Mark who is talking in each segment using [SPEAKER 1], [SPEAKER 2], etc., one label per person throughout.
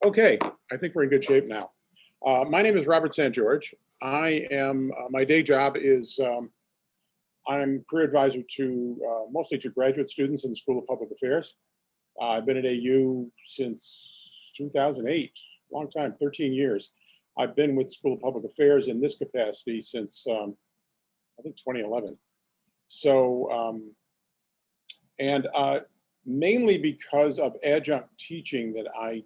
[SPEAKER 1] Okay, I think we're in good shape now. My name is Robert SanGeorge. My day job is I'm career advisor to mostly to graduate students in the School of Public Affairs. I've been at AU since 2008, long time, 13 years. I've been with the School of Public Affairs in this capacity since I think 2011. So, mainly because of adjunct teaching that I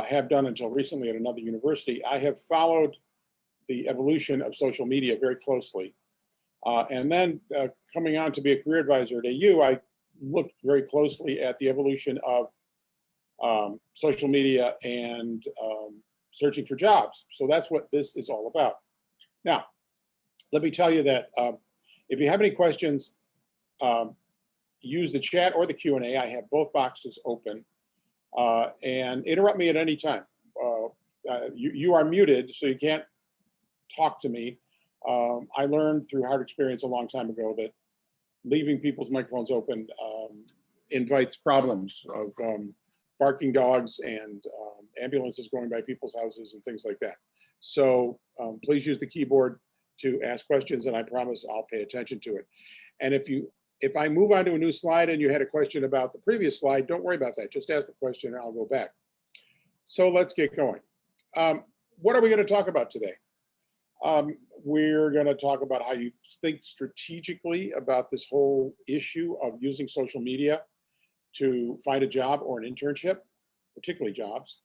[SPEAKER 1] have done until recently at another university, I have followed the evolution of social media very closely. And then coming on to be a career advisor at AU, I looked very closely at the evolution of social media and searching for jobs. So that's what this is all about. Now, let me tell you that if you have any questions, use the chat or the Q&A. I have both boxes open. And interrupt me at any time. You are muted, so you can't talk to me. I learned through hard experience a long time ago that leaving people's microphones open invites problems of barking dogs and ambulances going by people's houses and things like that. So please use the keyboard to ask questions, and I promise I'll pay attention to it. And if I move on to a new slide and you had a question about the previous slide, don't worry about that. Just ask the question and I'll go back. So let's get going. What are we going to talk about today? We're going to talk about how you think strategically about this whole issue of using social media to find a job or an internship, particularly jobs,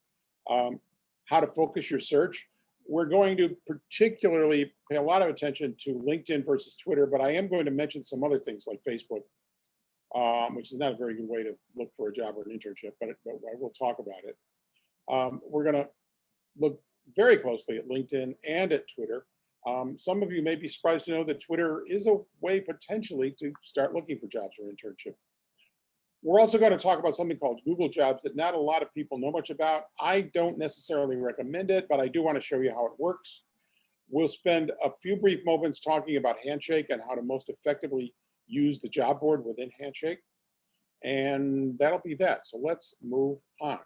[SPEAKER 1] how to focus your search. We're going to particularly pay a lot of attention to LinkedIn versus Twitter, but I am going to mention some other things like Facebook, which is not a very good way to look for a job or an internship, but I will talk about it. We're going to look very closely at LinkedIn and at Twitter. Some of you may be surprised to know that Twitter is a way potentially to start looking for jobs or internship. We're also going to talk about something called Google Jobs that not a lot of people know much about. I don't necessarily recommend it, but I do want to show you how it works. We'll spend a few brief moments talking about Handshake and how to most effectively use the job board within Handshake. And that'll be that. So let's move on.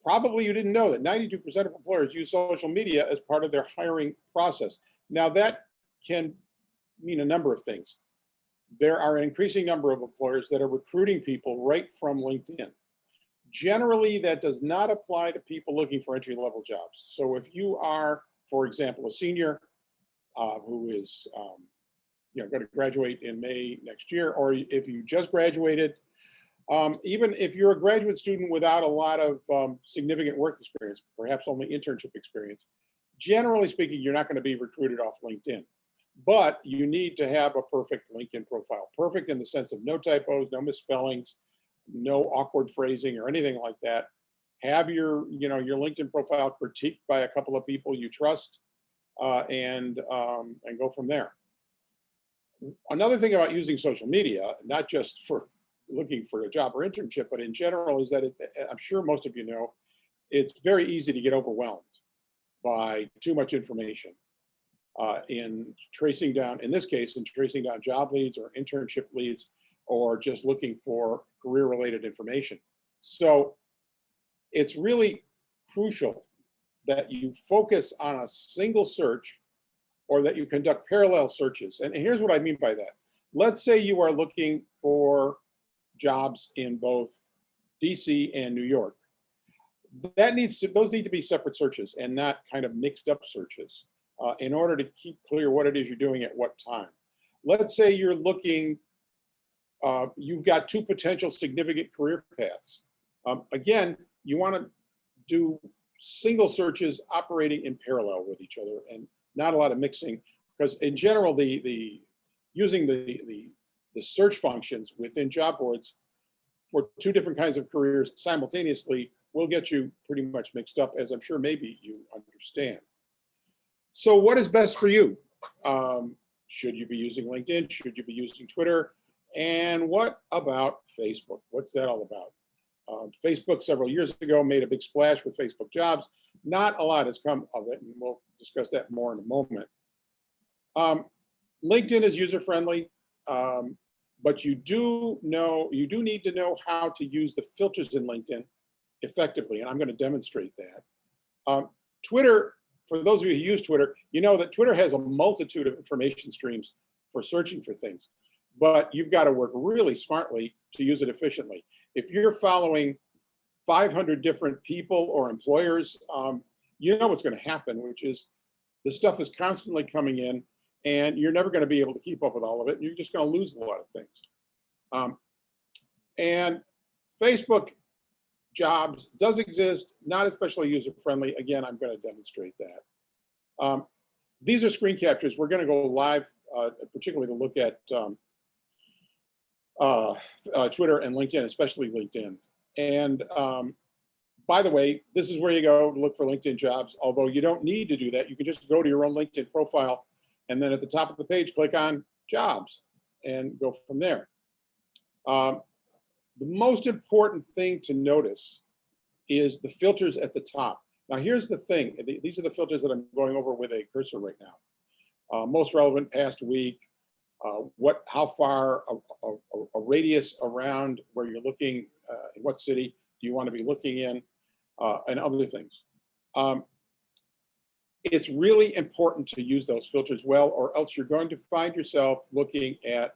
[SPEAKER 1] Probably you didn't know that 92% of employers use social media as part of their hiring process. Now that can mean a number of things. There are an increasing number of employers that are recruiting people right from LinkedIn. Generally, that does not apply to people looking for entry-level jobs. So if you are, for example, a senior who is going to graduate in May next year, or if you just graduated, even if you're a graduate student without a lot of significant work experience, perhaps only internship experience, generally speaking, you're not going to be recruited off LinkedIn. But you need to have a perfect LinkedIn profile. Perfect in the sense of no typos, no misspellings, no awkward phrasing or anything like that. Have your LinkedIn profile critiqued by a couple of people you trust, and go from there. Another thing about using social media, not just for looking for a job or internship, but in general, is that I'm sure most of you know, it's very easy to get overwhelmed by too much information. In tracing down, in this case, in tracing down job leads or internship leads, or just looking for career-related information. So it's really crucial that you focus on a single search or that you conduct parallel searches. And here's what I mean by that. Let's say you are looking for jobs in both DC and New York. Those need to be separate searches and not kind of mixed up searches. In order to keep clear what it is you're doing at what time. Let's say you're looking, you've got two potential significant career paths. Again, you want to do single searches operating in parallel with each other and not a lot of mixing, because in general, using the search functions within job boards for two different kinds of careers simultaneously will get you pretty much mixed up, as I'm sure maybe you understand. So what is best for you? Should you be using LinkedIn? Should you be using Twitter? And what about Facebook? What's that all about? Facebook several years ago made a big splash with Facebook Jobs. Not a lot has come of it, and we'll discuss that more in a moment. LinkedIn is user-friendly, but you do need to know how to use the filters in LinkedIn effectively, and I'm going to demonstrate that. Twitter, for those of you who use Twitter, you know that Twitter has a multitude of information streams for searching for things, but you've got to work really smartly to use it efficiently. If you're following 500 different people or employers, you know what's going to happen, which is the stuff is constantly coming in, and you're never going to be able to keep up with all of it. You're just going to lose a lot of things. And Facebook jobs does exist, not especially user-friendly. Again, I'm going to demonstrate that. These are screen captures. We're going to go live, particularly to look at Twitter and LinkedIn, especially LinkedIn. And by the way, this is where you go to look for LinkedIn jobs, although you don't need to do that. You can just go to your own LinkedIn profile, and then at the top of the page, click on jobs and go from there. The most important thing to notice is the filters at the top. Now, here's the thing. These are the filters that I'm going over with a cursor right now. Most relevant past week, how far a radius around where you're looking, in what city do you want to be looking in, and other things. It's really important to use those filters well, or else you're going to find yourself looking at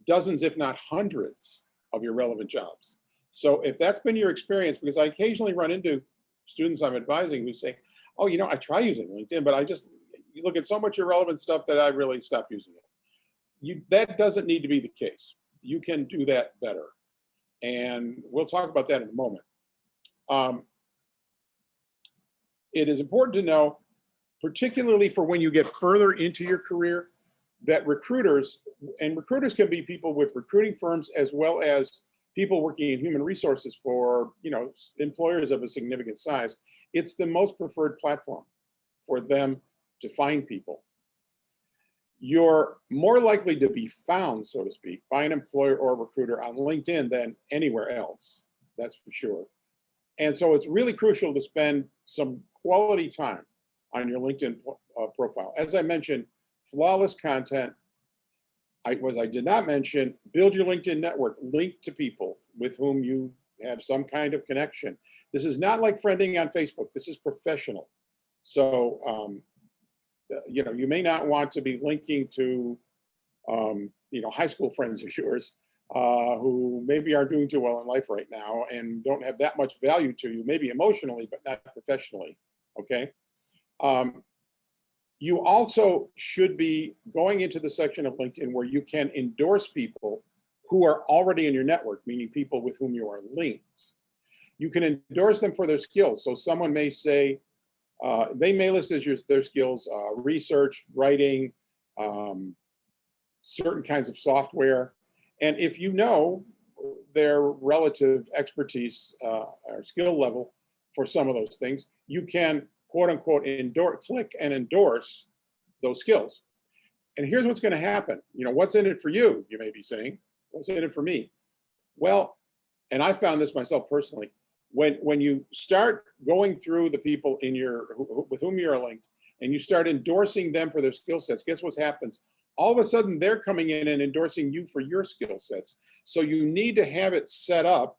[SPEAKER 1] dozens, if not hundreds, of your relevant jobs. So if that's been your experience, because I occasionally run into students I'm advising who say, oh, you know, I try using LinkedIn, but you look at so much irrelevant stuff that I really stopped using it. That doesn't need to be the case. You can do that better. And we'll talk about that in a moment. It is important to know, particularly for when you get further into your career, that recruiters can be people with recruiting firms as well as people working in human resources for, you know, employers of a significant size. It's the most preferred platform for them to find people. You're more likely to be found, so to speak, by an employer or a recruiter on LinkedIn than anywhere else. That's for sure. And so it's really crucial to spend some quality time on your LinkedIn profile. As I mentioned, flawless content. I did not mention, build your LinkedIn network, link to people with whom you have some kind of connection. This is not like friending on Facebook. This is professional. So, you know, you may not want to be linking to, you know, high school friends of yours who maybe aren't doing too well in life right now and don't have that much value to you, maybe emotionally, but not professionally, okay? You also should be going into the section of LinkedIn where you can endorse people who are already in your network, meaning people with whom you are linked. You can endorse them for their skills. So someone may say, they may list as their skills, research, writing, certain kinds of software. And if you know their relative expertise or skill level for some of those things, you can quote unquote click and endorse those skills. And here's what's going to happen. You know, what's in it for you? You may be saying, what's in it for me? Well, and I found this myself personally, when you start going through the people with whom you're linked and you start endorsing them for their skill sets, guess what happens? All of a sudden they're coming in and endorsing you for your skill sets. So you need to have it set up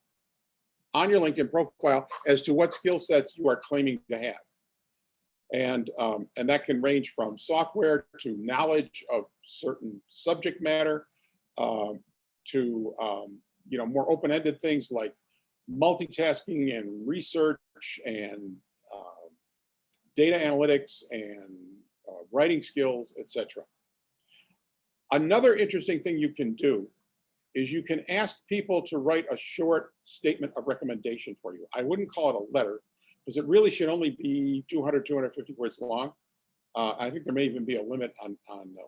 [SPEAKER 1] on your LinkedIn profile as to what skill sets you are claiming to have. And that can range from software to knowledge of certain subject matter to you know, more open-ended things like multitasking and research and data analytics and writing skills, etc. Another interesting thing you can do is you can ask people to write a short statement of recommendation for you. I wouldn't call it a letter, because it really should only be 200, 250 words long. I think there may even be a limit on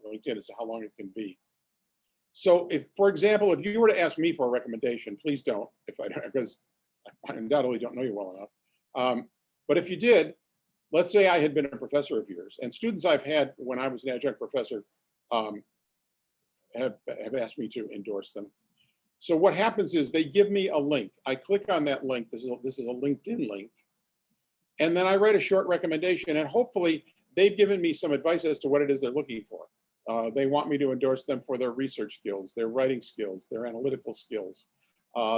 [SPEAKER 1] LinkedIn as to how long it can be. So if, for example, if you were to ask me for a recommendation, please don't, because I undoubtedly don't know you well enough. But if you did, let's say I had been a professor of yours, and students I've had when I was an adjunct professor have asked me to endorse them. So what happens is they give me a link. I click on that link. This is a LinkedIn link. And then I write a short recommendation, and hopefully they've given me some advice as to what it is they're looking for. They want me to endorse them for their research skills, their writing skills, their analytical skills,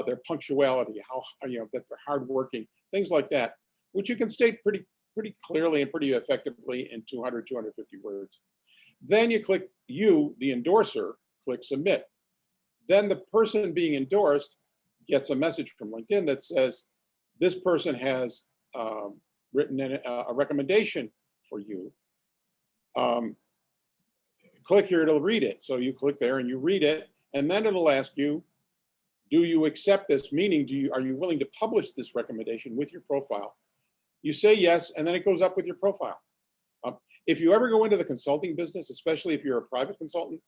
[SPEAKER 1] their punctuality, how, that they're hardworking, things like that, which you can state pretty clearly and pretty effectively in 200, 250 words. Then you click, the endorser, click submit. Then the person being endorsed gets a message from LinkedIn that says, this person has written a recommendation for you. Click here, it'll read it. So you click there and you read it, and then it'll ask you, do you accept this? Meaning, are you willing to publish this recommendation with your profile? You say yes, and then it goes up with your profile. If you ever go into the consulting business, especially if you're a private consultant,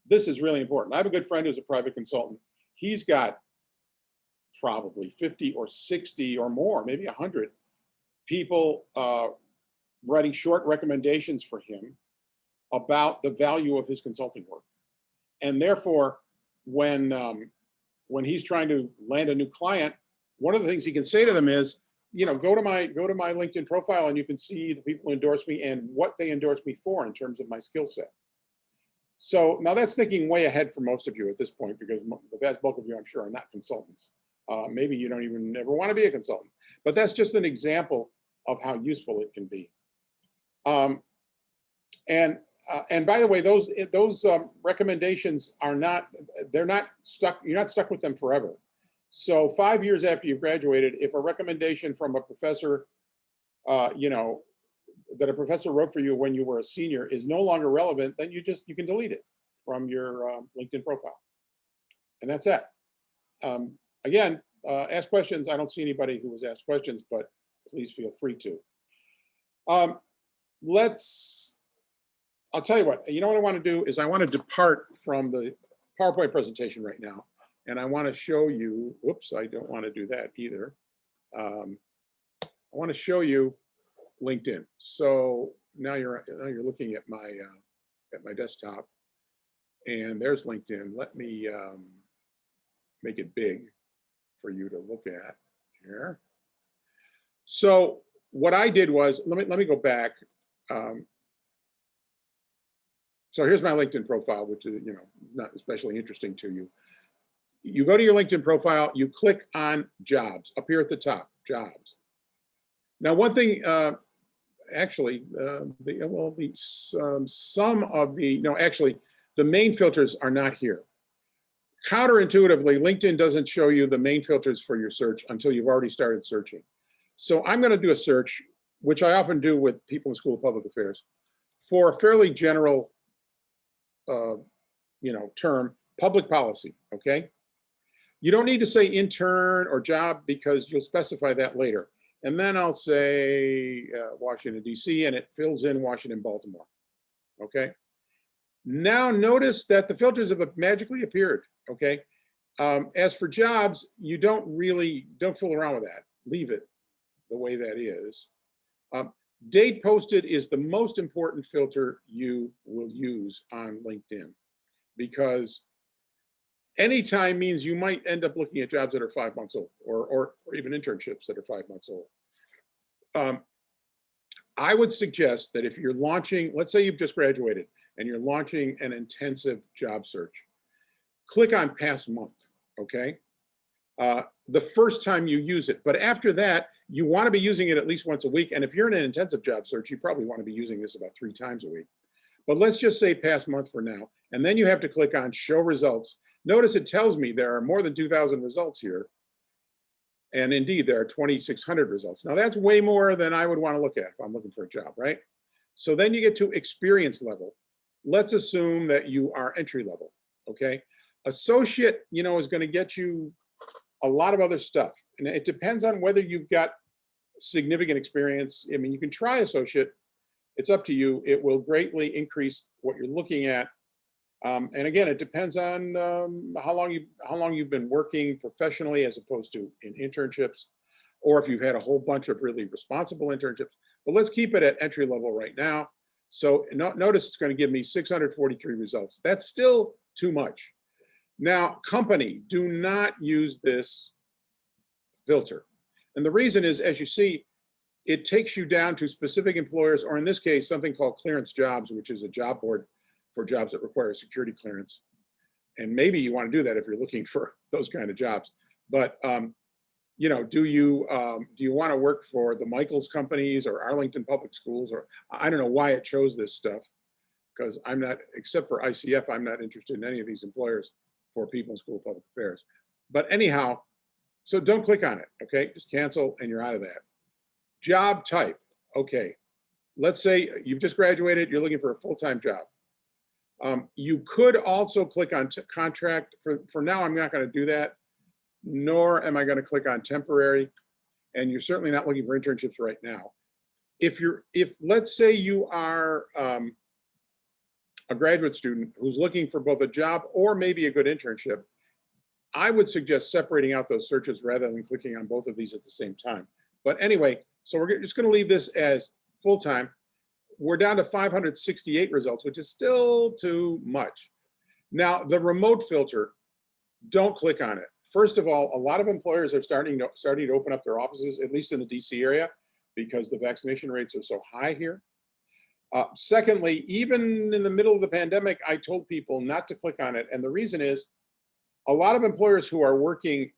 [SPEAKER 1] this is really important. I have a good friend who's a private consultant. He's got probably 50 or 60 or more, maybe 100 people writing short recommendations for him about the value of his consulting work. And therefore, when he's trying to land a new client, one of the things he can say to them is, go to my LinkedIn profile and you can see the people who endorse me and what they endorse me for in terms of my skill set. So now that's thinking way ahead for most of you at this point, because the vast bulk of you, I'm sure, are not consultants. Maybe you don't even ever want to be a consultant, but that's just an example of how useful it can be. And by the way, those recommendations are they're not stuck. You're not stuck with them forever. So 5 years after you've graduated, if a recommendation from a professor, that a professor wrote for you when you were a senior is no longer relevant, then you can delete it from your LinkedIn profile. And that's it. Again, ask questions. I don't see anybody who has asked questions, but please feel free to. I'll tell you what, what I want to do is I want to depart from the PowerPoint presentation right now. And I want to show you, whoops, I don't want to do that either. I want to show you LinkedIn. So now you're looking at my desktop, and there's LinkedIn. Let me make it big for you to look at here. So what I did was, let me go back. So here's my LinkedIn profile, which is not especially interesting to you. You go to your LinkedIn profile, you click on jobs up here at the top, jobs. Now, one thing, actually, the main filters are not here. Counterintuitively, LinkedIn doesn't show you the main filters for your search until you've already started searching. So I'm going to do a search, which I often do with people in the School of Public Affairs, for a fairly general, term, public policy. Okay. You don't need to say intern or job because you'll specify that later. And then I'll say Washington, D.C., and it fills in Washington, Baltimore. Okay. Now notice that the filters have magically appeared. Okay. As for jobs, you don't fool around with that. Leave it the way that is. Date posted is the most important filter you will use on LinkedIn, because anytime means you might end up looking at jobs that are 5 months old, or even internships that are 5 months old. I would suggest that if you're launching, let's say you've just graduated and you're launching an intensive job search, click on past month, okay? The first time you use it, but after that, you want to be using it at least once a week. And if you're in an intensive job search, you probably want to be using this about 3 times a week. But let's just say past month for now. And then you have to click on show results. Notice it tells me there are more than 2,000 results here. And indeed, there are 2,600 results. Now that's way more than I would want to look at if I'm looking for a job, right? So then you get to experience level. Let's assume that you are entry level, okay? Associate, is going to get you a lot of other stuff. And it depends on whether you've got significant experience. I mean, you can try associate. It's up to you. It will greatly increase what you're looking at. And again, it depends on how long you've been working professionally as opposed to in internships, or if you've had a whole bunch of really responsible internships. But let's keep it at entry level right now. So notice it's going to give me 643 results. That's still too much. Now, company, do not use this filter. And the reason is, as you see, it takes you down to specific employers, or in this case, something called clearance jobs, which is a job board for jobs that require security clearance. And maybe you want to do that if you're looking for those kind of jobs. But you know, do you want to work for the Michaels companies or Arlington Public Schools, or I don't know why it chose this stuff, because I'm not, except for ICF, I'm not interested in any of these employers for people in school of public affairs. But anyhow, so don't click on it, okay? Just cancel and you're out of that. Job type, okay. Let's say you've just graduated, you're looking for a full-time job. You could also click on contract. For now, I'm not going to do that, nor am I going to click on temporary. And you're certainly not looking for internships right now. If let's say you are a graduate student who's looking for both a job or maybe a good internship, I would suggest separating out those searches rather than clicking on both of these at the same time. But anyway, so we're just going to leave this as full-time. We're down to 568 results, which is still too much. Now, the remote filter, don't click on it. First of all, a lot of employers are starting to open up their offices, at least in the DC area, because the vaccination rates are so high here. Secondly, even in the middle of the pandemic, I told people not to click on it. And the reason is a lot of employers who are working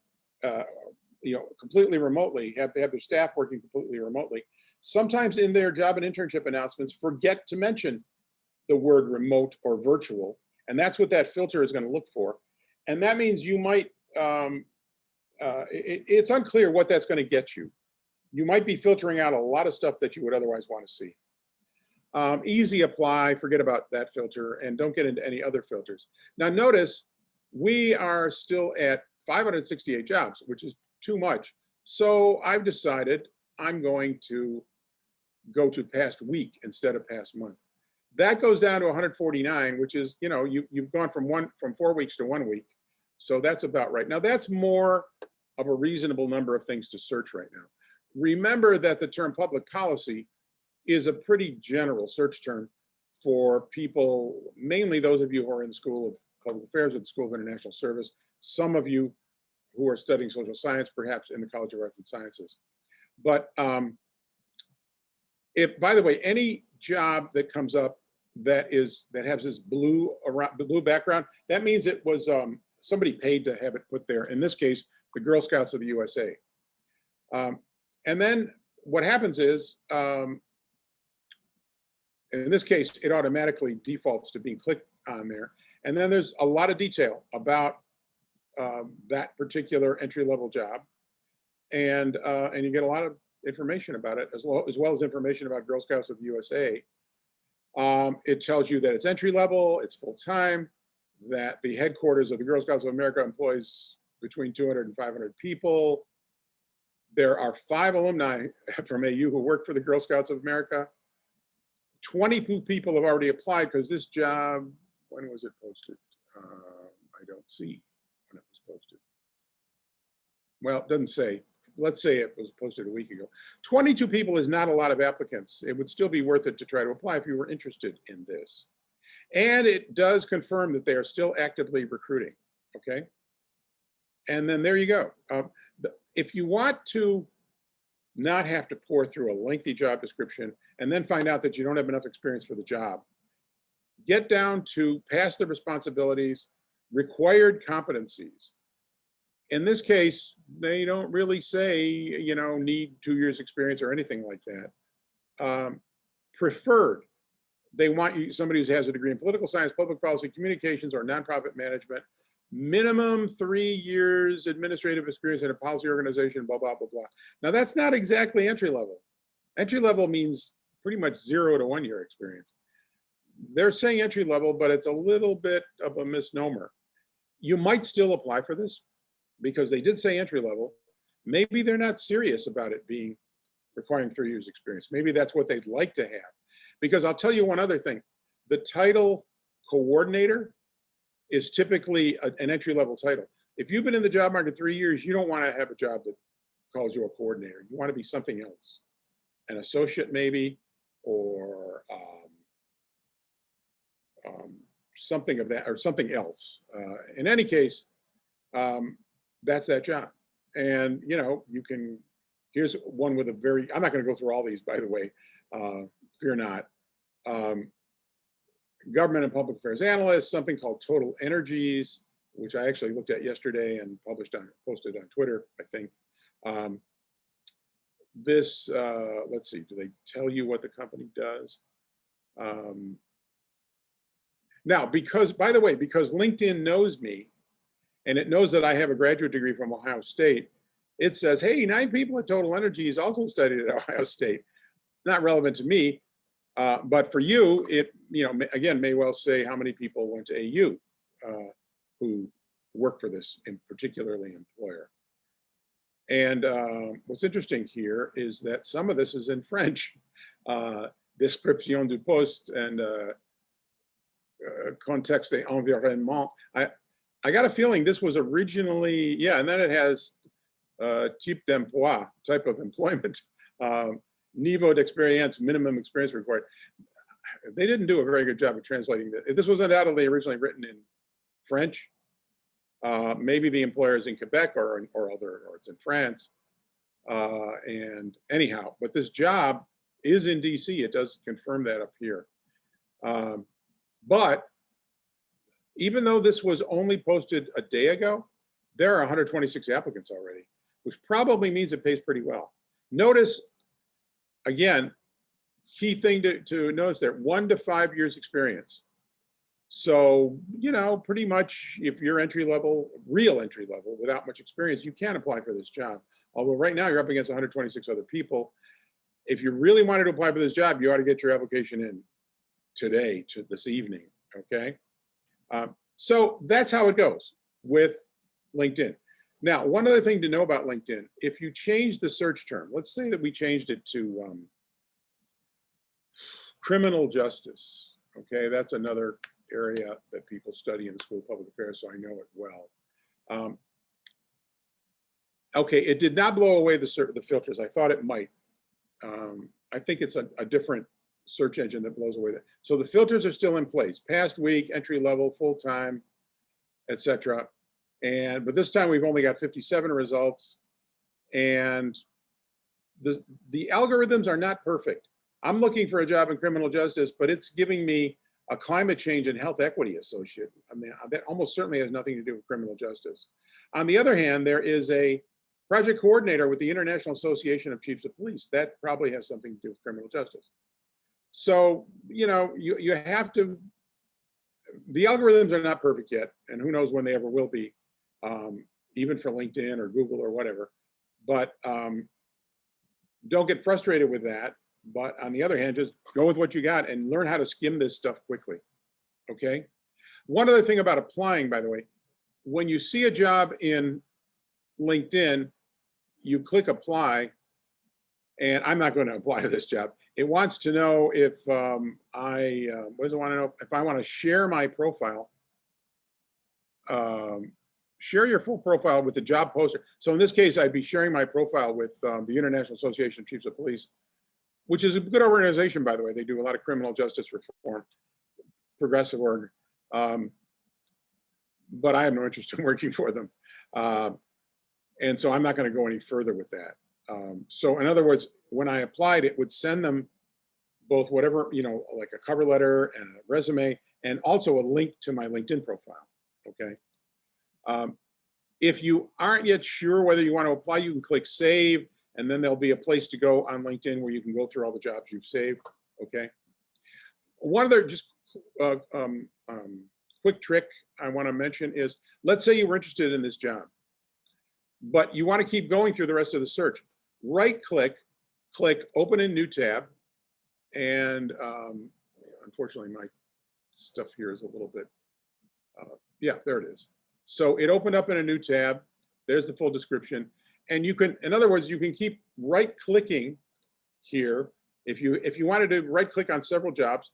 [SPEAKER 1] completely remotely, have their staff working completely remotely, sometimes in their job and internship announcements forget to mention the word remote or virtual. And that's what that filter is going to look for. And that means you might, it's unclear what that's going to get you. You might be filtering out a lot of stuff that you would otherwise want to see. Easy apply, forget about that filter, and don't get into any other filters. Now notice, we are still at 568 jobs, which is too much. So I've decided I'm going to go to past week instead of past month. That goes down to 149, which is, you know, you've gone from 4 weeks to 1 week. So that's about right. Now that's more of a reasonable number of things to search right now. Remember that the term public policy is a pretty general search term for people, mainly those of you who are in the School of Public Affairs or the School of International Service, some of you who are studying social science, perhaps in the College of Arts and Sciences. But if, by the way, any job that comes up that has this blue background, that means it was somebody paid to have it put there. In this case, the Girl Scouts of the USA. And then what happens is, in this case, it automatically defaults to being clicked on there. And then there's a lot of detail about that particular entry-level job. And you get a lot of information about it, as well as information about Girl Scouts of the USA. It tells you that it's entry-level, it's full-time, that the headquarters of the Girl Scouts of America employs between 200 and 500 people. There are 5 alumni from AU who work for the Girl Scouts of America. 22 people have already applied because this job, when was it posted? I don't see when it was posted. Well, it doesn't say. Let's say it was posted a week ago. 22 people is not a lot of applicants. It would still be worth it to try to apply if you were interested in this. And it does confirm that they are still actively recruiting, okay? And then there you go. If you want to not have to pour through a lengthy job description and then find out that you don't have enough experience for the job, get down to past the responsibilities, required competencies. In this case, they don't really say, you know, need 2 years experience or anything like that. Preferred, they want you, somebody who has a degree in political science, public policy, communications, or nonprofit management, minimum 3 years administrative experience in a policy organization, blah, blah, blah, blah. Now that's not exactly entry level. Entry level means pretty much 0 to 1 year experience. They're saying entry level, but it's a little bit of a misnomer. You might still apply for this because they did say entry level. Maybe they're not serious about it being requiring 3 years experience. Maybe that's what they'd like to have. Because I'll tell you one other thing, the title coordinator is typically an entry-level title. If you've been in the job market 3 years, you don't want to have a job that calls you a coordinator. You want to be something else, an associate maybe, or something of that, or something else. In any case, that's that job. And you know, you can. Here's one with a very. I'm not going to go through all these, by the way. Fear not. government and public affairs analyst, something called total energies, which I actually looked at yesterday and posted on Twitter, I think. Let's see, do they tell you what the company does? Now, by the way, because LinkedIn knows me and it knows that I have a graduate degree from Ohio State, it says, hey, 9 people at Total Energies also studied at Ohio State. Not relevant to me, but for you, it, again, may well say how many people went to AU who work for this particularly employer. And what's interesting here is that some of this is in French. Description du poste and contexte et environnement. I got a feeling this was originally, yeah, and then it has type d'emploi, type of employment, niveau d'expérience, minimum experience required. They didn't do a very good job of translating that. This was undoubtedly originally written in French. Maybe the employer is in Quebec or it's in France. And anyhow, but this job is in DC. It does confirm that up here. But even though this was only posted a day ago, there are 126 applicants already, which probably means it pays pretty well. Notice, again, key thing to notice there, 1 to 5 years experience. So, pretty much if you're entry level, real entry level, without much experience, you can apply for this job. Although right now you're up against 126 other people. If you really wanted to apply for this job, you ought to get your application in today, this evening, okay? So that's how it goes with LinkedIn. Now, one other thing to know about LinkedIn, if you change the search term, let's say that we changed it to criminal justice, okay? That's another area that people study in the School of Public Affairs, so I know it well. Okay, it did not blow away the filters. I thought it might. I think it's a different search engine that blows away that. So the filters are still in place: past week, entry level, full time, etc. But this time we've only got 57 results, and the algorithms are not perfect. I'm looking for a job in criminal justice, but it's giving me a climate change and health equity associate. I mean, that almost certainly has nothing to do with criminal justice. On the other hand, there is a project coordinator with the International Association of Chiefs of Police. That probably has something to do with criminal justice. So, you have to, the algorithms are not perfect yet, and who knows when they ever will be, even for LinkedIn or Google or whatever. But don't get frustrated with that. But on the other hand, just go with what you got and learn how to skim this stuff quickly, okay? One other thing about applying, by the way, when you see a job in LinkedIn, you click apply, and I'm not going to apply to this job. It wants to know if what does it want to know? If I want to share my profile, share your full profile with the job poster. So in this case, I'd be sharing my profile with the International Association of Chiefs of Police, which is a good organization, by the way. They do a lot of criminal justice reform, progressive org. But I have no interest in working for them. And so I'm not going to go any further with that. So in other words, when I applied, it would send them both whatever, like a cover letter and a resume, and also a link to my LinkedIn profile, okay? If you aren't yet sure whether you want to apply, you can click save, and then there'll be a place to go on LinkedIn where you can go through all the jobs you've saved, okay? One other just quick trick I want to mention is, let's say you were interested in this job, but you want to keep going through the rest of the search. Right-click, click Open in New Tab, and unfortunately my stuff here is a little bit, yeah, there it is. So it opened up in a new tab. There's the full description. And you can, in other words, you can keep right-clicking here. If you wanted to right-click on several jobs,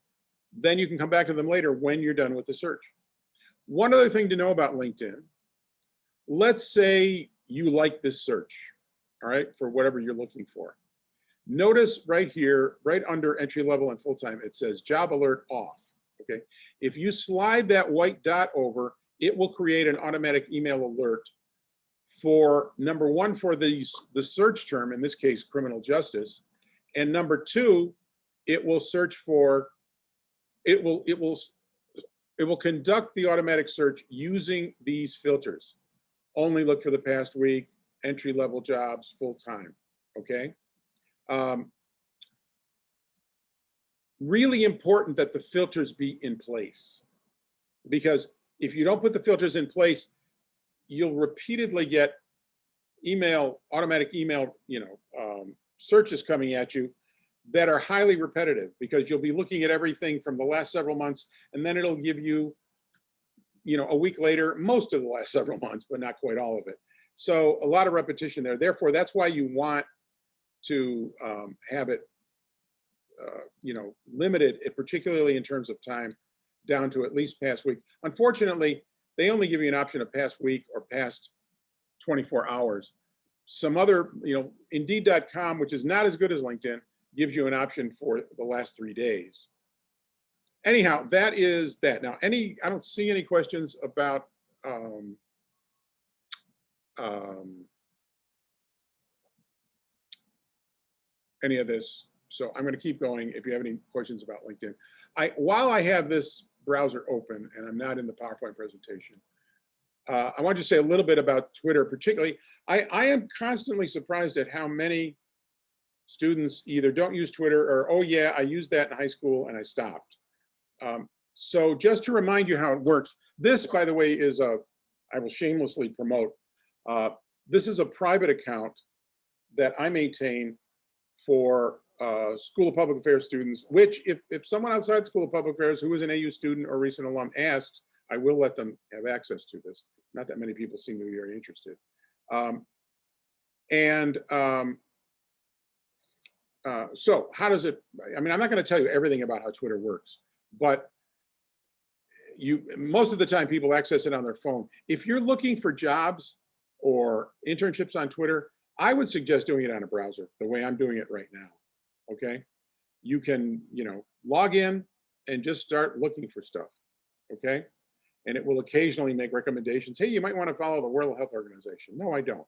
[SPEAKER 1] then you can come back to them later when you're done with the search. One other thing to know about LinkedIn, let's say you like this search, all right, for whatever you're looking for. Notice right here, right under entry level and full-time, it says job alert off, okay? If you slide that white dot over, it will create an automatic email alert for, number one, for the search term, in this case, criminal justice, and number two, it will search for, it will it will conduct the automatic search using these filters. Only look for the past week, entry-level jobs, full-time, okay? Really important that the filters be in place, because if you don't put the filters in place, you'll repeatedly get automatic email, searches coming at you that are highly repetitive, because you'll be looking at everything from the last several months, and then it'll give you, a week later, most of the last several months, but not quite all of it. So a lot of repetition there. Therefore, that's why you want to have it, limited, particularly in terms of time, down to at least past week. Unfortunately, they only give you an option of past week or past 24 hours. Some other, Indeed.com, which is not as good as LinkedIn, gives you an option for the last 3 days. Anyhow, that is that. Now, I don't see any questions about any of this. So I'm going to keep going if you have any questions about LinkedIn. While I have this browser open and I'm not in the PowerPoint presentation, I want to say a little bit about Twitter. Particularly, I am constantly surprised at how many students either don't use Twitter or, oh yeah, I used that in high school and I stopped. So just to remind you how it works, this, by the way, is I will shamelessly promote, this is a private account that I maintain for School of Public Affairs students, which if someone outside School of Public Affairs who is an AU student or recent alum asks, I will let them have access to this. Not that many people seem to be very interested. So how does it, I'm not going to tell you everything about how Twitter works, but most of the time people access it on their phone. If you're looking for jobs or internships on Twitter, I would suggest doing it on a browser, the way I'm doing it right now, okay? You can, log in and just start looking for stuff, okay? And it will occasionally make recommendations. Hey, you might want to follow the World Health Organization. No, I don't.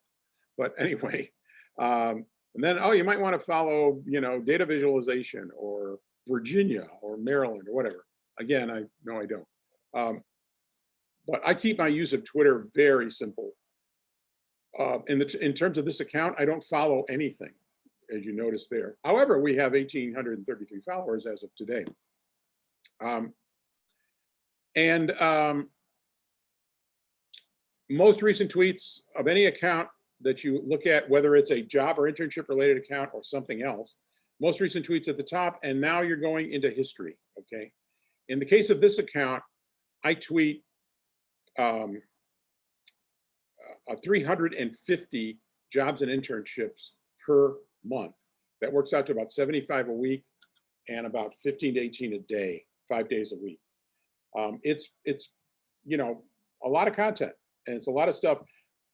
[SPEAKER 1] But anyway, and then, oh, you might want to follow, data visualization or Virginia or Maryland or whatever. Again, no, I don't. But I keep my use of Twitter very simple. In terms of this account, I don't follow anything, as you notice there. However, we have 1,833 followers as of today. Most recent tweets of any account that you look at, whether it's a job or internship related account or something else, most recent tweets at the top, and now you're going into history, okay? In the case of this account, I tweet 350 jobs and internships per month. That works out to about 75 a week and about 15 to 18 a day, 5 days a week. It's a lot of content, and it's a lot of stuff.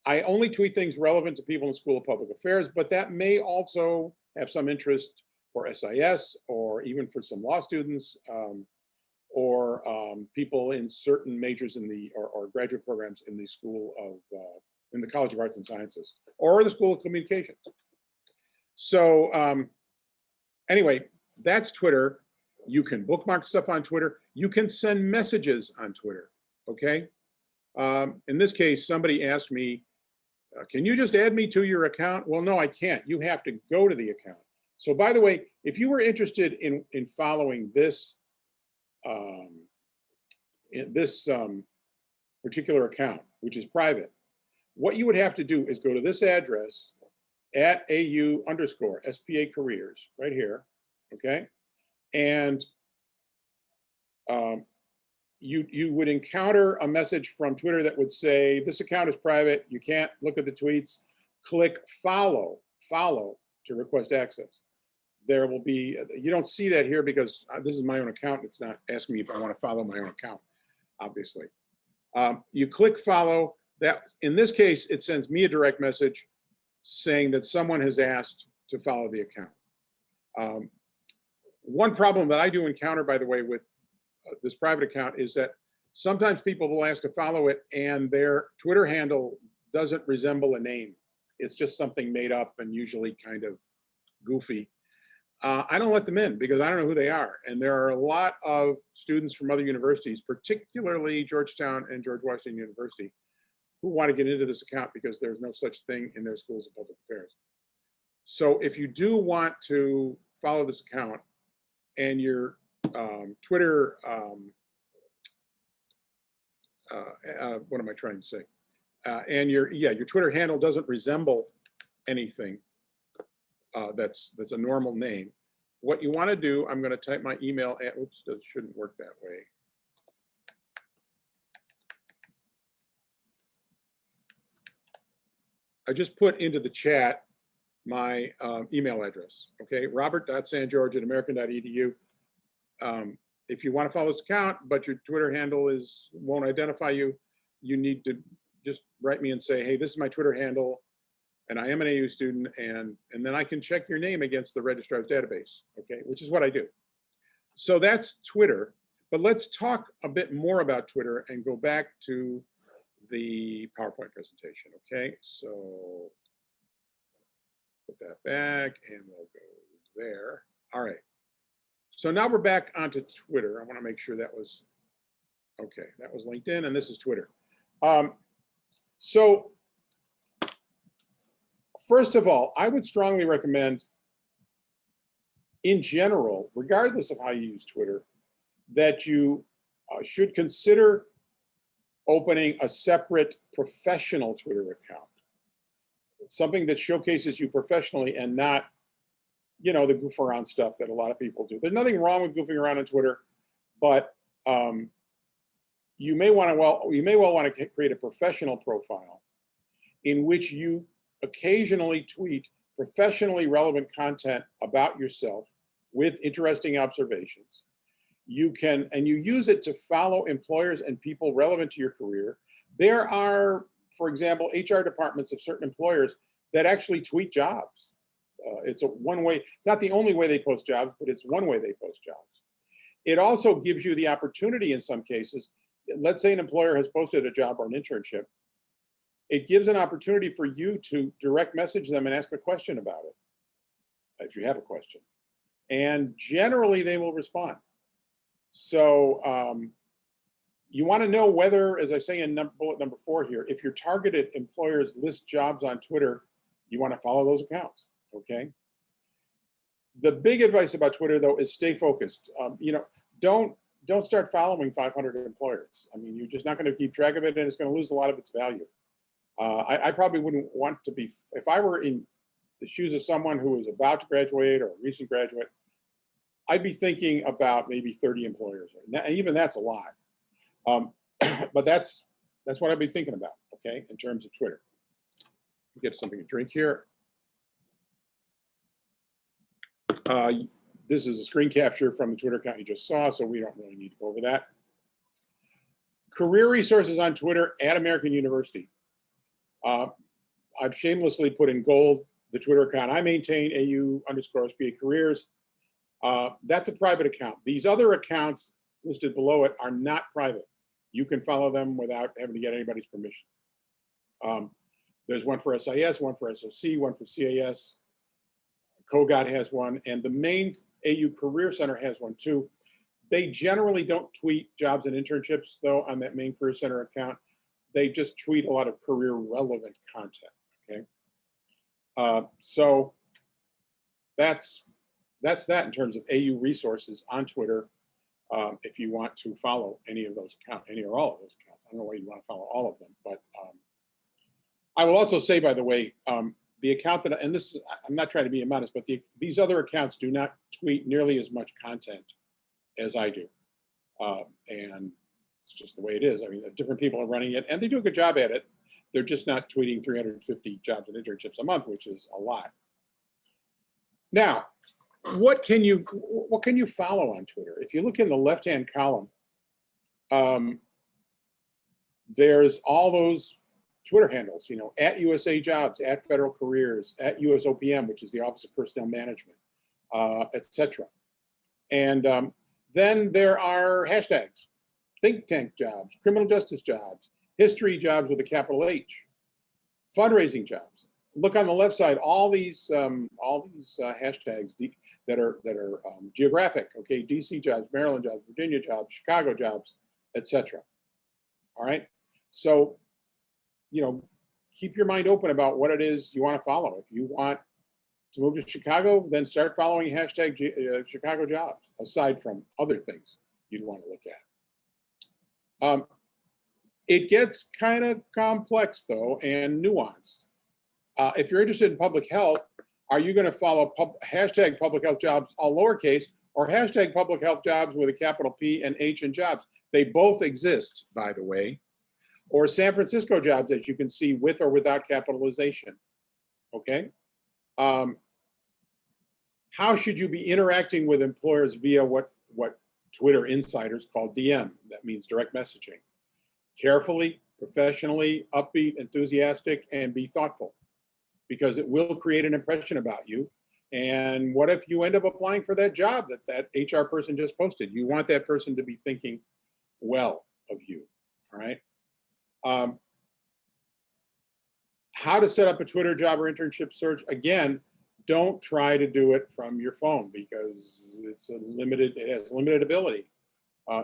[SPEAKER 1] I only tweet things relevant to people in the School of Public Affairs, but that may also have some interest for SIS or even for some law students or people in certain majors in the or graduate programs in the in the College of Arts and Sciences or the School of Communications. So anyway, that's Twitter. You can bookmark stuff on Twitter. You can send messages on Twitter, okay? In this case, somebody asked me, can you just add me to your account? Well, no, I can't. You have to go to the account. So by the way, if you were interested in following this, particular account, which is private, what you would have to do is go to this address at @AU_SPA careers right here, okay? And you would encounter a message from Twitter that would say, this account is private, you can't look at the tweets, click follow to request access. There will be, you don't see that here because this is my own account. It's not asking me if I want to follow my own account, obviously. You click follow. That, in this case, it sends me a direct message saying that someone has asked to follow the account. One problem that I do encounter, by the way, with this private account is that sometimes people will ask to follow it and their Twitter handle doesn't resemble a name. It's just something made up and usually kind of goofy. I don't let them in because I don't know who they are. And there are a lot of students from other universities, particularly Georgetown and George Washington University, who want to get into this account because there's no such thing in their schools of public affairs. So if you do want to follow this account and your Twitter, what am I trying to say? And your Twitter handle doesn't resemble anything that's a normal name. What you want to do, I'm going to type my email at, oops, that shouldn't work that way. I just put into the chat my email address, okay? robert.sangeorge@american.edu. If you want to follow this account, but your Twitter handle won't identify you, you need to just write me and say, hey, this is my Twitter handle, and I am an AU student, and then I can check your name against the registrar's database, okay? Which is what I do. So that's Twitter, but let's talk a bit more about Twitter and go back to the PowerPoint presentation, okay? So put that back and we'll go there. All right. So now we're back onto Twitter. I want to make sure that was, okay, that was LinkedIn and this is Twitter. So first of all, I would strongly recommend, in general, regardless of how you use Twitter, that you should consider opening a separate professional Twitter account, something that showcases you professionally and not, you know, the goof around stuff that a lot of people do. There's nothing wrong with goofing around on Twitter, but you may well want to create a professional profile in which you occasionally tweet professionally relevant content about yourself with interesting observations. You can, and you use it to follow employers and people relevant to your career. There are, for example, HR departments of certain employers that actually tweet jobs. It's a one way, it's not the only way they post jobs, but it's one way they post jobs. It also gives you the opportunity in some cases, let's say an employer has posted a job or an internship, it gives an opportunity for you to direct message them and ask a question about it, if you have a question. And generally they will respond. So you want to know whether, as I say in bullet number 4 here, if your targeted employers list jobs on Twitter, you want to follow those accounts, okay? The big advice about Twitter, though, is stay focused. You know, don't start following 500 employers. I mean, you're just not going to keep track of it, and it's going to lose a lot of its value. I probably wouldn't want to be, if I were in the shoes of someone who is about to graduate or a recent graduate, I'd be thinking about maybe 30 employers. And even that's a lot. But that's what I'd be thinking about, okay, in terms of Twitter. Get something to drink here. This is a screen capture from the Twitter account you just saw, so we don't really need to go over that. Career resources on Twitter at American University. I've shamelessly put in gold the Twitter account I maintain, AU_SBA careers. That's a private account. These other accounts listed below it are not private. You can follow them without having to get anybody's permission. There's one for SIS, one for SOC, one for CAS. COGOT has one, and the main AU Career Center has one too. They generally don't tweet jobs and internships, though, on that main Career Center account. They just tweet a lot of career relevant content, okay? So that's that in terms of AU resources on Twitter. If you want to follow any of those accounts, any or all of those accounts. I don't know why you want to follow all of them, but I will also say, by the way, the account that, and this, I'm not trying to be immodest, but these other accounts do not tweet nearly as much content as I do. And it's just the way it is. I mean, different people are running it and they do a good job at it. They're just not tweeting 350 jobs and internships a month, which is a lot. Now, what can you follow on Twitter? If you look in the left-hand column, there's all those Twitter handles, you know, at USA Jobs, at Federal Careers, at USOPM, which is the Office of Personnel Management, etc. And then there are hashtags: think tank jobs, criminal justice jobs, history jobs with a capital H, fundraising jobs. look on the left side, all these hashtags that are geographic. Okay, DC jobs, Maryland jobs, Virginia jobs, Chicago jobs, etc. All right. So, keep your mind open about what it is you want to follow. If you want to move to Chicago, then start following hashtag Chicago jobs, aside from other things you'd want to look at. It gets kind of complex, though, and nuanced. If you're interested in public health, are you going to follow hashtag public health jobs, all lowercase, or hashtag public health jobs with a capital P and H in jobs? They both exist, by the way. Or San Francisco jobs, as you can see, with or without capitalization. Okay. How should you be interacting with employers via what Twitter insiders call DM? That means direct messaging. Carefully, professionally, upbeat, enthusiastic, and be thoughtful, because it will create an impression about you. And what if you end up applying for that job that HR person just posted? You want that person to be thinking well of you, all right? How to set up a Twitter job or internship search. Again, don't try to do it from your phone, because it has limited ability,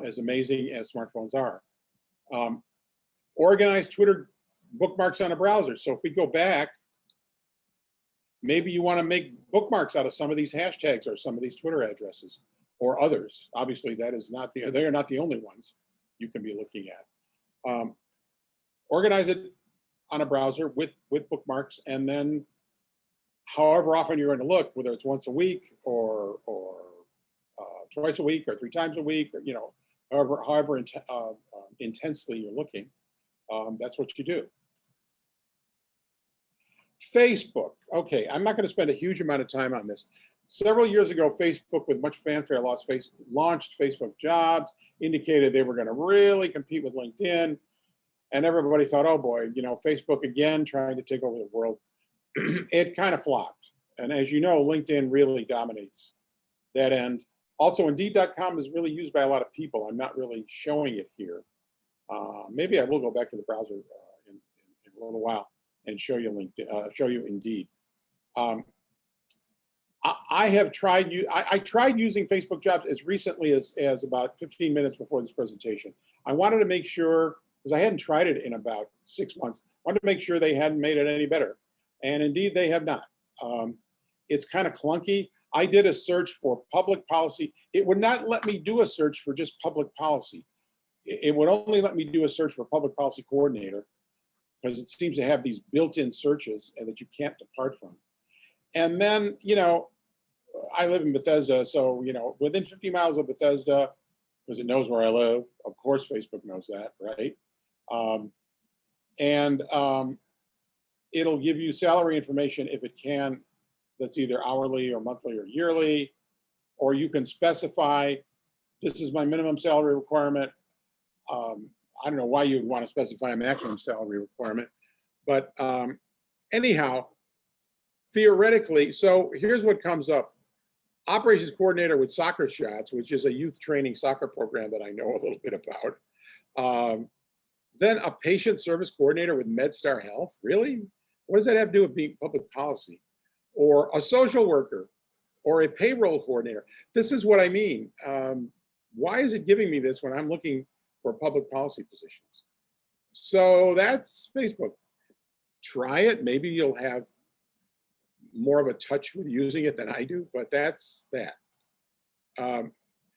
[SPEAKER 1] as amazing as smartphones are. Organize Twitter bookmarks on a browser. So if we go back, maybe you want to make bookmarks out of some of these hashtags or some of these Twitter addresses or others. Obviously, they are not the only ones you can be looking at. Organize it on a browser with bookmarks, and then however often you're going to look, whether it's once a week or twice a week or 3 times a week, or however intensely you're looking, that's what you do. Facebook. Okay, I'm not going to spend a huge amount of time on this. Several years ago, Facebook, with much fanfare, launched Facebook Jobs, indicated they were going to really compete with LinkedIn. And everybody thought, oh boy, Facebook again trying to take over the world. It kind of flopped. And as you know, LinkedIn really dominates that end. Also, Indeed.com is really used by a lot of people. I'm not really showing it here. Maybe I will go back to the browser in a little while and show you LinkedIn, show you Indeed. I tried using Facebook Jobs as recently as about 15 minutes before this presentation. I wanted to make sure, because I hadn't tried it in about 6 months, I wanted to make sure they hadn't made it any better. And indeed, they have not. It's kind of clunky. I did a search for public policy. It would not let me do a search for just public policy. It would only let me do a search for public policy coordinator, because it seems to have these built-in searches and that you can't depart from. And then, I live in Bethesda, so, within 50 miles of Bethesda, because it knows where I live. Of course, Facebook knows that, right? It'll give you salary information if it can, that's either hourly or monthly or yearly, or you can specify, this is my minimum salary requirement. I don't know why you'd want to specify a maximum salary requirement, but anyhow, theoretically, so here's what comes up. Operations coordinator with Soccer Shots, which is a youth training soccer program that I know a little bit about. Then a patient service coordinator with MedStar Health. Really? What does that have to do with being public policy? Or a social worker or a payroll coordinator. This is what I mean. Why is it giving me this when I'm looking for public policy positions? So that's Facebook. Try it. Maybe you'll have more of a touch with using it than I do, but that's that.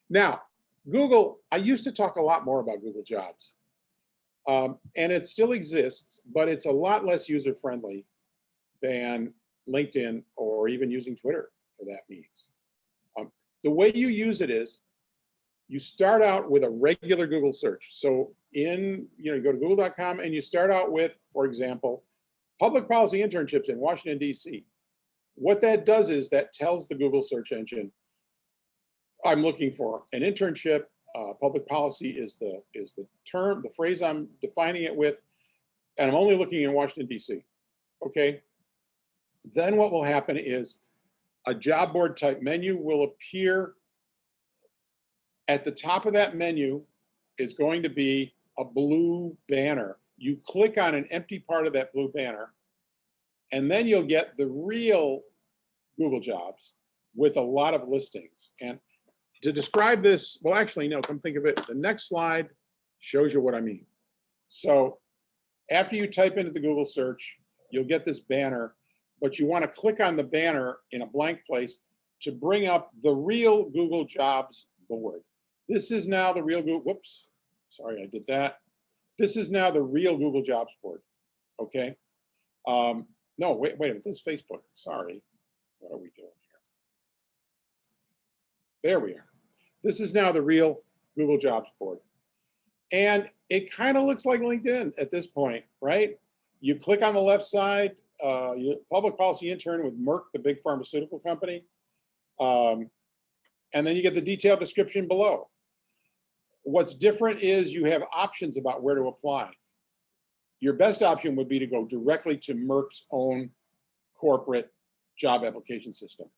[SPEAKER 1] Now, Google, I used to talk a lot more about Google Jobs. And it still exists, but it's a lot less user-friendly than LinkedIn or even using Twitter for that means. The way you use it is, you start out with a regular Google search. So you go to google.com and you start out with, for example, public policy internships in Washington, D.C. What that does is that tells the Google search engine, I'm looking for an internship. Public policy is the term, the phrase I'm defining it with, and I'm only looking in Washington, D.C. Okay. Then what will happen is a job board type menu will appear. At the top of that menu is going to be a blue banner. You click on an empty part of that blue banner, And then you'll get the real Google Jobs with a lot of listings. And to describe this, well, actually, no, come think of it. The next slide shows you what I mean. So after you type into the Google search, you'll get this banner, but you want to click on the banner in a blank place to bring up the real Google Jobs board. This is now the real Google, whoops, sorry, I did that. This is now the real Google Jobs board, okay? No, wait a minute, this is Facebook, sorry. What are we doing here? There we are. This is now the real Google Jobs board. And it kind of looks like LinkedIn at this point, right? You click on the left side, public policy intern with Merck, the big pharmaceutical company. And then you get the detailed description below. What's different is you have options about where to apply. Your best option would be to go directly to Merck's own corporate job application system.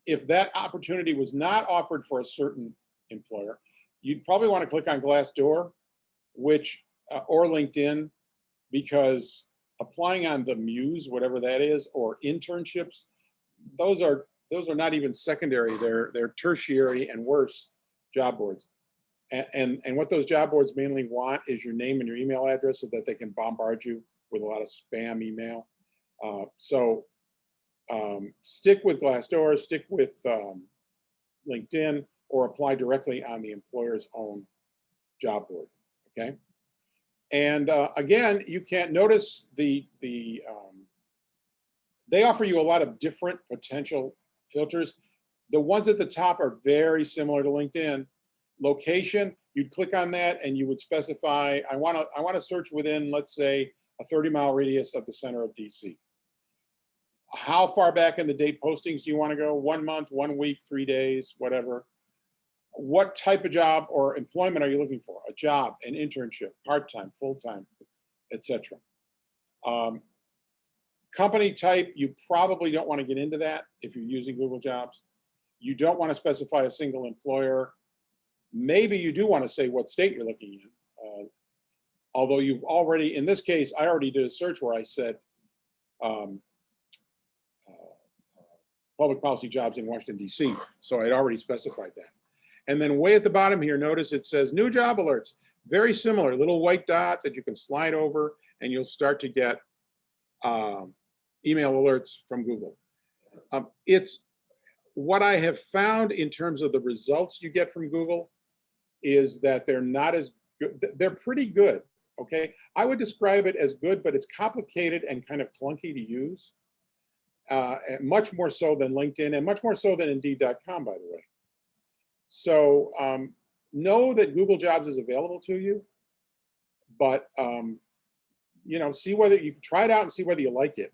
[SPEAKER 1] If that opportunity was not offered for a certain employer, you'd probably want to click on Glassdoor, which or LinkedIn, because applying on the Muse, whatever that is, or internships, those are not even secondary. They're tertiary and worse job boards. And what those job boards mainly want is your name and your email address so that they can bombard you with a lot of spam email. Stick with Glassdoor, stick with LinkedIn, or apply directly on the employer's own job board, okay? And again, you can't notice they offer you a lot of different potential filters. The ones at the top are very similar to LinkedIn. Location, you'd click on that and you would specify, I want to search within, let's say, a 30-mile radius of the center of DC. How far back in the date postings do you want to go? 1 month, 1 week, 3 days, whatever. What type of job or employment are you looking for? A job, an internship, part-time, full-time, etc. Company type, you probably don't want to get into that if you're using Google Jobs. You don't want to specify a single employer. Maybe you do want to say what state you're looking in. Although you've already, in this case, I already did a search where I said public policy jobs in Washington, DC. So I'd already specified that. And then way at the bottom here, notice it says new job alerts. Very similar, little white dot that you can slide over and you'll start to get email alerts from Google. It's what I have found in terms of the results you get from Google is that they're not as good. They're pretty good, okay? I would describe it as good, but it's complicated and kind of clunky to use. Much more so than LinkedIn and much more so than Indeed.com, by the way. So know that Google Jobs is available to you, but see whether you can try it out and see whether you like it.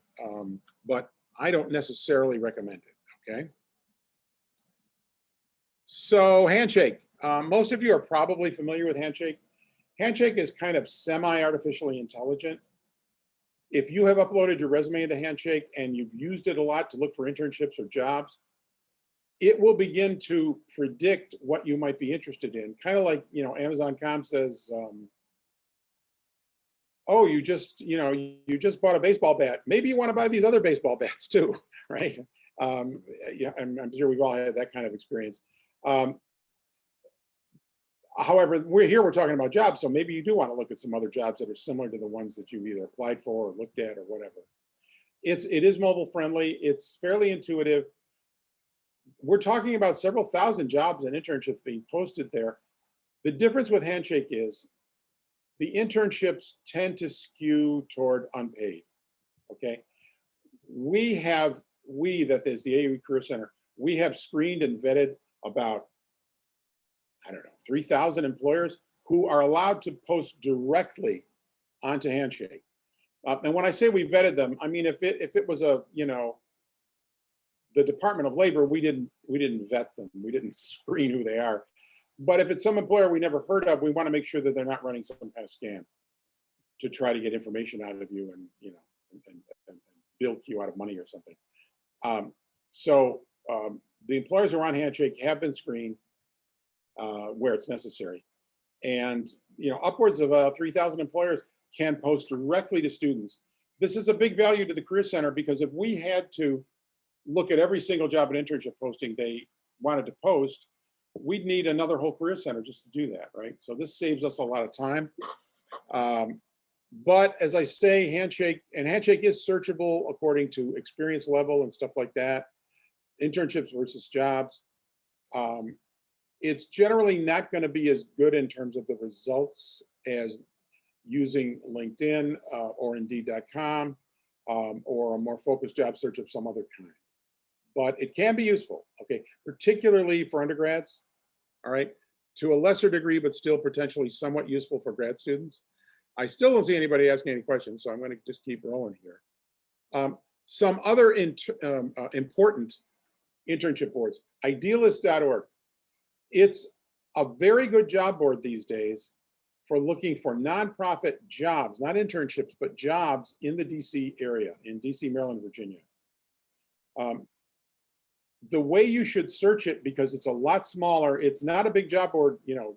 [SPEAKER 1] But I don't necessarily recommend it, okay? So Handshake, most of you are probably familiar with Handshake. Handshake is kind of semi-artificially intelligent. If you have uploaded your resume into Handshake and you've used it a lot to look for internships or jobs, it will begin to predict what you might be interested in. Kind of like, Amazon.com says, oh, you just bought a baseball bat. Maybe you want to buy these other baseball bats too, right? Yeah, I'm sure we've all had that kind of experience. However, we're talking about jobs, so maybe you do want to look at some other jobs that are similar to the ones that you've either applied for or looked at or whatever. It is mobile friendly. It's fairly intuitive. We're talking about several thousand jobs and internships being posted there. The difference with Handshake is the internships tend to skew toward unpaid, okay? That is the AE Career Center, we have screened and vetted about, 3,000 employers who are allowed to post directly onto Handshake. And when I say we vetted them, I mean, if it was the Department of Labor, we didn't vet them. We didn't screen who they are. But if it's some employer we never heard of, we want to make sure that they're not running some kind of scam to try to get information out of you and bilk you out of money or something. The employers who are on Handshake have been screened where it's necessary. And upwards of 3,000 employers can post directly to students. This is a big value to the Career Center, because if we had to look at every single job and internship posting they wanted to post, we'd need another whole Career Center just to do that, right? So this saves us a lot of time. But as I say, Handshake is searchable according to experience level and stuff like that, internships versus jobs. It's generally not going to be as good in terms of the results as using LinkedIn or Indeed.com or a more focused job search of some other kind. But it can be useful, okay, particularly for undergrads, all right, to a lesser degree, but still potentially somewhat useful for grad students. I still don't see anybody asking any questions, so I'm going to just keep rolling here. Some other important internship boards, idealist.org. It's a very good job board these days for looking for nonprofit jobs, not internships, but jobs in the DC area, in DC, Maryland, Virginia. The way you should search it, because it's a lot smaller, it's not a big job board, you know,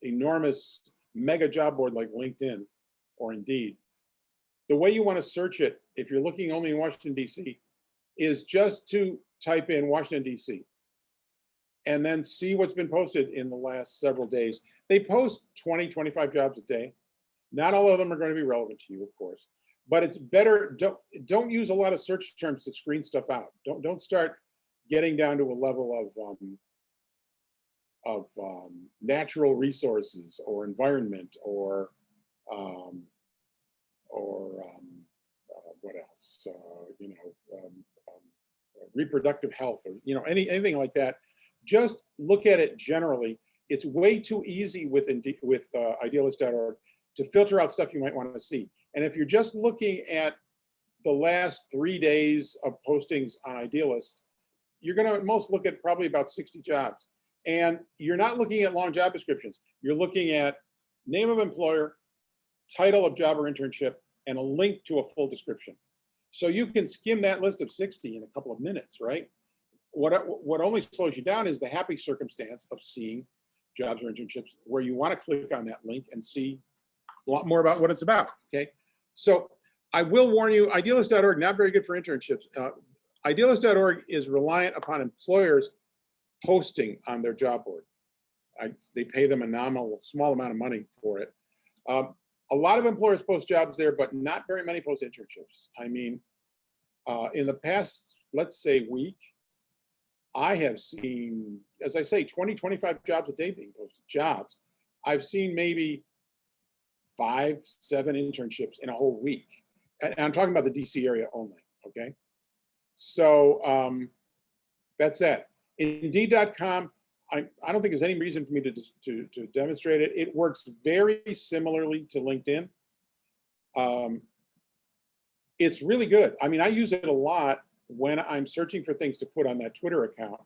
[SPEAKER 1] enormous mega job board like LinkedIn or Indeed. The way you want to search it, if you're looking only in Washington, DC, is just to type in Washington, DC, and then see what's been posted in the last several days. They post 20, 25 jobs a day. Not all of them are going to be relevant to you, of course, but it's better, don't use a lot of search terms to screen stuff out. Don't start getting down to a level of natural resources or environment or what else? You know, reproductive health, or you know, anything like that. Just look at it generally. It's way too easy with idealist.org to filter out stuff you might want to see. And if you're just looking at the last 3 days of postings on Idealist, you're going to at most look at probably about 60 jobs. And you're not looking at long job descriptions. You're looking at name of employer, title of job or internship, and a link to a full description. So you can skim that list of 60 in a couple of minutes, right? What only slows you down is the happy circumstance of seeing jobs or internships where you want to click on that link and see a lot more about what it's about, okay? So I will warn you, idealist.org, not very good for internships. Idealist.org is reliant upon employers posting on their job board. They pay them a nominal, small amount of money for it. A lot of employers post jobs there, but not very many post internships. I mean, in the past, let's say week, I have seen, as I say, 20, 25 jobs a day being posted, jobs. I've seen maybe 5, 7 internships in a whole week. And I'm talking about the DC area only, okay? So that's that. Indeed.com, I don't think there's any reason for me to demonstrate it. It works very similarly to LinkedIn. It's really good. I mean, I use it a lot when I'm searching for things to put on that Twitter account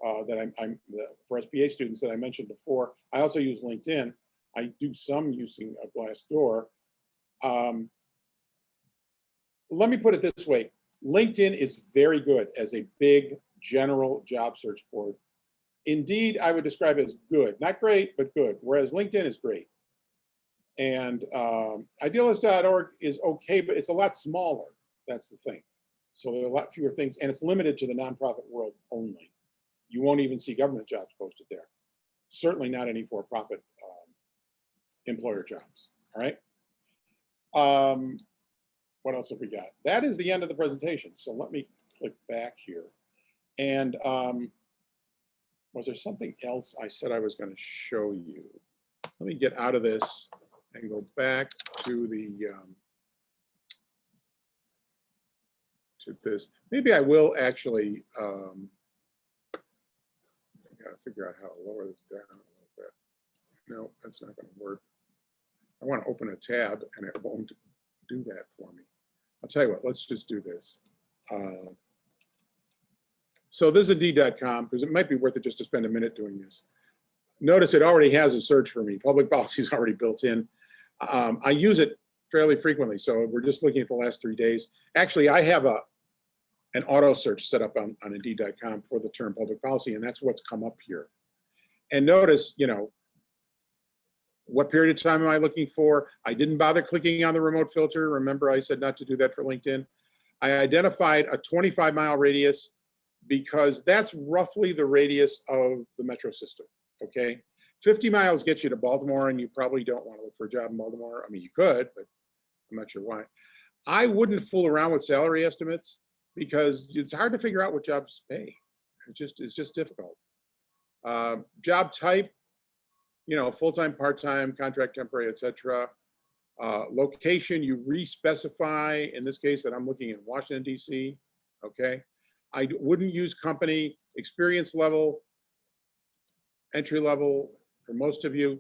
[SPEAKER 1] that I'm for SPA students that I mentioned before. I also use LinkedIn. I do some using a Glassdoor. Let me put it this way. LinkedIn is very good as a big general job search board. Indeed, I would describe it as good, not great, but good, whereas LinkedIn is great. And idealist.org is okay, but it's a lot smaller. That's the thing. So there are a lot fewer things, and it's limited to the nonprofit world only. You won't even see government jobs posted there. Certainly not any for-profit employer jobs, all right? What else have we got? That is the end of the presentation. So let me click back here. And was there something else I said I was going to show you? Let me get out of this and go back to the to this. Maybe I will actually I gotta figure out how to lower this down a little bit. No, that's not going to work. I want to open a tab and it won't do that for me. I'll tell you what, let's just do this. So this is Indeed.com, because it might be worth it just to spend a minute doing this. Notice it already has a search for me. Public policy is already built in. I use it fairly frequently, so we're just looking at the last 3 days. Actually, I have an auto search set up on Indeed.com for the term public policy, and that's what's come up here. And notice, you know, What period of time am I looking for? I didn't bother clicking on the remote filter. Remember, I said not to do that for LinkedIn. I identified a 25-mile radius because that's roughly the radius of the metro system, okay? 50 miles gets you to Baltimore, and you probably don't want to look for a job in Baltimore. I mean, you could, but I'm not sure why. I wouldn't fool around with salary estimates because it's hard to figure out what jobs pay. It's just difficult. Job type, you know, full-time, part-time, contract, temporary, etc. Location, you re-specify, in this case that I'm looking at Washington, D.C., okay? I wouldn't use company, experience level, entry level for most of you,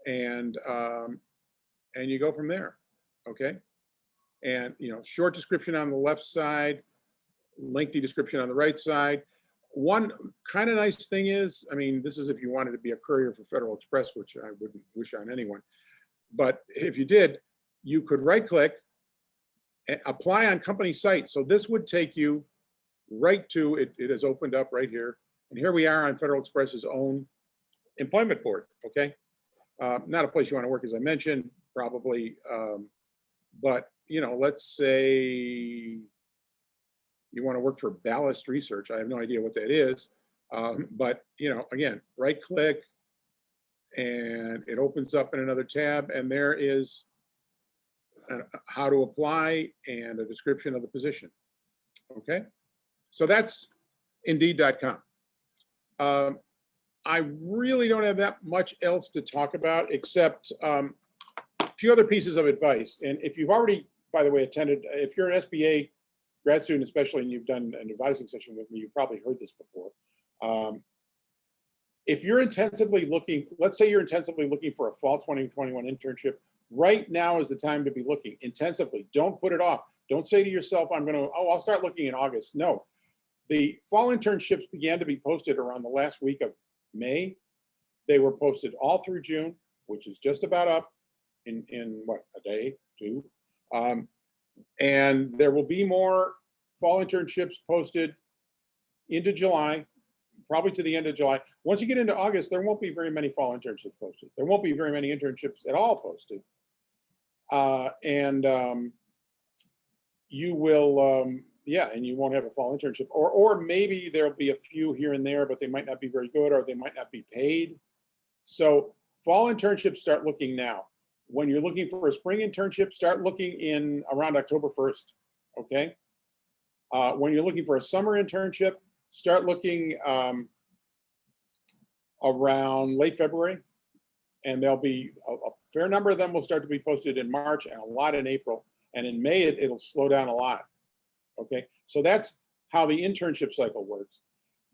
[SPEAKER 1] and you go from there, okay? And, you know, short description on the left side, lengthy description on the right side. One kind of nice thing is, I mean, this is if you wanted to be a courier for Federal Express, which I wouldn't wish on anyone. But if you did, you could right click, apply on company site. So this would take you right to, it has opened up right here. And here we are on Federal Express's own employment board, okay? Not a place you want to work, as I mentioned, probably. But, you know, let's say you want to work for Ballast Research. I have no idea what that is. But, you know, again, right click and it opens up in another tab, and there is how to apply and a description of the position. Okay. So that's Indeed.com. I really don't have that much else to talk about except a few other pieces of advice. And if you've already, by the way, attended, if you're an SBA grad student, especially, and you've done an advising session with me, you've probably heard this before. If you're intensively looking, let's say you're intensively looking for a fall 2021 internship, right now is the time to be looking intensively. Don't put it off. Don't say to yourself, I'll start looking in August. No, the fall internships began to be posted around the last week of May. They were posted all through June, which is just about up in what, a day, two. And there will be more fall internships posted into July, probably to the end of July. Once you get into August, there won't be very many fall internships posted. There won't be very many internships at all posted. You will, yeah, and you won't have a fall internship. Or maybe there'll be a few here and there, but they might not be very good, or they might not be paid. So fall internships, start looking now. When you're looking for a spring internship, start looking in around October 1st, okay? When you're looking for a summer internship, start looking around late February, and there'll be a fair number of them will start to be posted in March and a lot in April. And in May, it'll slow down a lot, okay? So that's how the internship cycle works.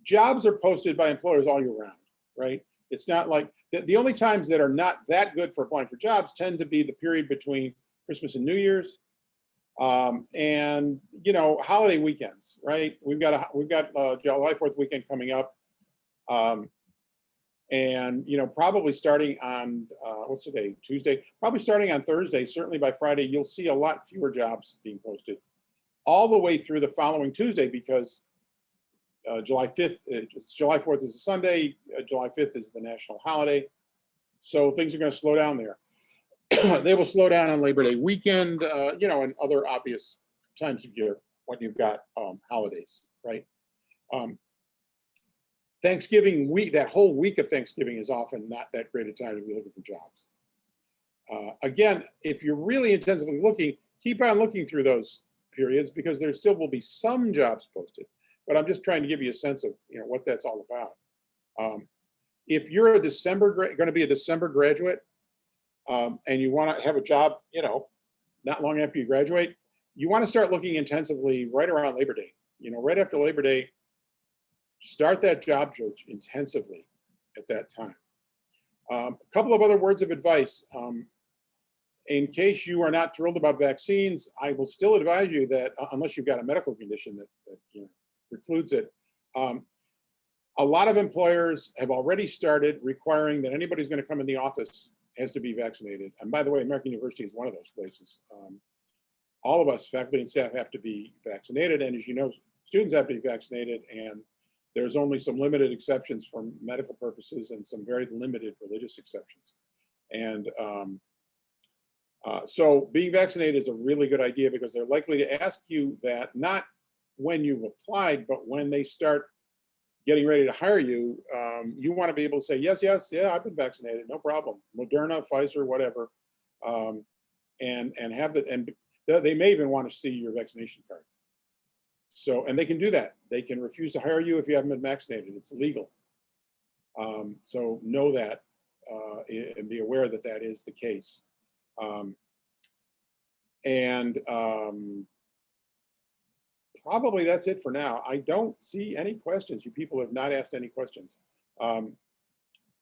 [SPEAKER 1] Jobs are posted by employers all year round, right? It's not like, the only times that are not that good for applying for jobs tend to be the period between Christmas and New Year's, and, you know, holiday weekends, right? We've got July 4th weekend coming up, and, you know, probably starting on what's the day, Tuesday, probably starting on Thursday, certainly by Friday, you'll see a lot fewer jobs being posted all the way through the following Tuesday, because July 5th, July 4th is a Sunday, July 5th is the national holiday. So things are going to slow down there. They will slow down on Labor Day weekend, you know, and other obvious times of year when you've got holidays, right? Thanksgiving week, that whole week of Thanksgiving is often not that great a time to be looking for jobs. Again, if you're really intensively looking, keep on looking through those periods, because there still will be some jobs posted. But I'm just trying to give you a sense of, you know, what that's all about. If you're going to be a December graduate, and you want to have a job, you know, not long after you graduate, you want to start looking intensively right around Labor Day. You know, right after Labor Day, start that job search intensively at that time. A couple of other words of advice. In case you are not thrilled about vaccines, I will still advise you that unless you've got a medical condition that you know, precludes it, a lot of employers have already started requiring that anybody who's going to come in the office has to be vaccinated. And by the way, American University is one of those places. All of us, faculty and staff, have to be vaccinated. And as you know, students have to be vaccinated. And there's only some limited exceptions for medical purposes and some very limited religious exceptions. And so being vaccinated is a really good idea because they're likely to ask you that not when you've applied, but when they start getting ready to hire you. You want to be able to say, yes, yes, yeah, I've been vaccinated, no problem. Moderna, Pfizer, whatever. And have that, and they may even want to see your vaccination card. So, and they can do that. They can refuse to hire you if you haven't been vaccinated. It's legal. So know that and be aware that that is the case. Probably that's it for now. I don't see any questions. You people have not asked any questions.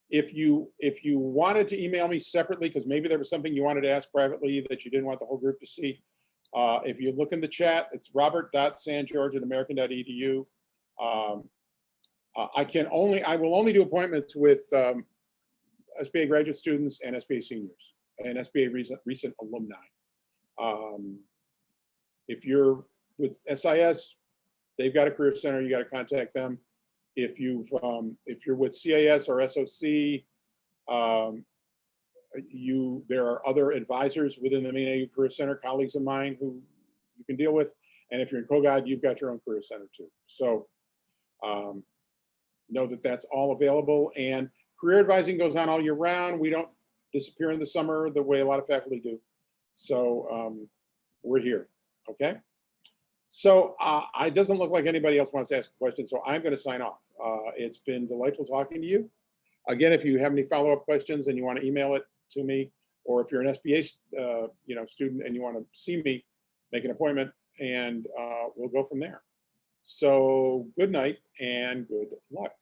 [SPEAKER 1] If you wanted to email me separately, because maybe there was something you wanted to ask privately that you didn't want the whole group to see, if you look in the chat, it's robert.sangeorge@american.edu. I will only do appointments with SBA graduate students and SBA seniors and SBA recent alumni. If you're with SIS, they've got a career center, you got to contact them. If you're with CAS or SOC, there are other advisors within the Maine AU Career Center, colleagues of mine who you can deal with. And if you're in COGOD, you've got your own career center too. So know that that's all available. And career advising goes on all year round. We don't disappear in the summer the way a lot of faculty do. So we're here, okay? So it doesn't look like anybody else wants to ask a question, so I'm going to sign off. It's been delightful talking to you. Again, if you have any follow-up questions and you want to email it to me, or if you're an SBA student and you want to see me, make an appointment, and we'll go from there. So good night and good luck.